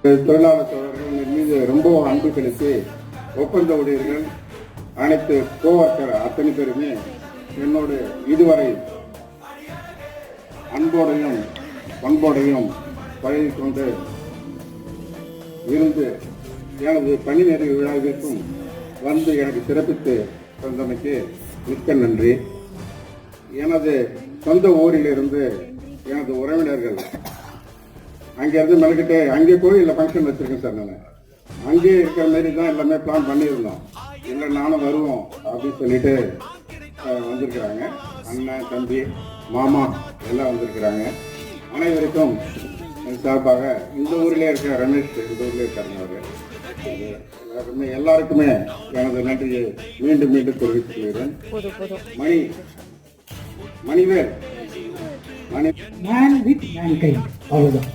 தொழிலாளர் தோழர்கள் மீது ரொம்ப அன்பு செலுத்தி ஒப்பந்த ஊழியர்கள் அனைத்து கோவர்க்கர் அத்தனை பேருமே என்னோடு இதுவரை அன்போடையும் பண்போடையும் பழகி கொண்டு இருந்து எனது பணி நிறைவு விழாவிற்கும் வந்து எனக்கு சிறப்பித்து தந்தமைக்கு மிக்க நன்றி. எனது சொந்த ஊரிலிருந்து எனது உறவினர்கள் அங்கேருந்து மெனக்கிட்டு அங்கே கோயிலில் ஃபங்க்ஷன் வச்சுருக்கேன் சார். நான் அங்கேயே இருக்கிற மாதிரி தான் எல்லாமே பிளான் பண்ணியிருந்தோம். இல்லை நானும் வருவோம் அப்படின்னு சொல்லிட்டு வந்திருக்கிறாங்க. அண்ணன், தம்பி, மாமா எல்லாம் வந்திருக்கிறாங்க. அனைவருக்கும் சார்பாக இந்த ஊரிலே இருக்கிற ரமேஷ், இந்த ஊரில் இருக்காருங்க அவர் எல்லாருக்குமே எனது நன்றியை மீண்டும் மீண்டும் தெரிவித்துக் கொள்கிறேன். மணிவேல் மணி மேன் வித் மேன்கைண்ட் அவ்வளவுதான்.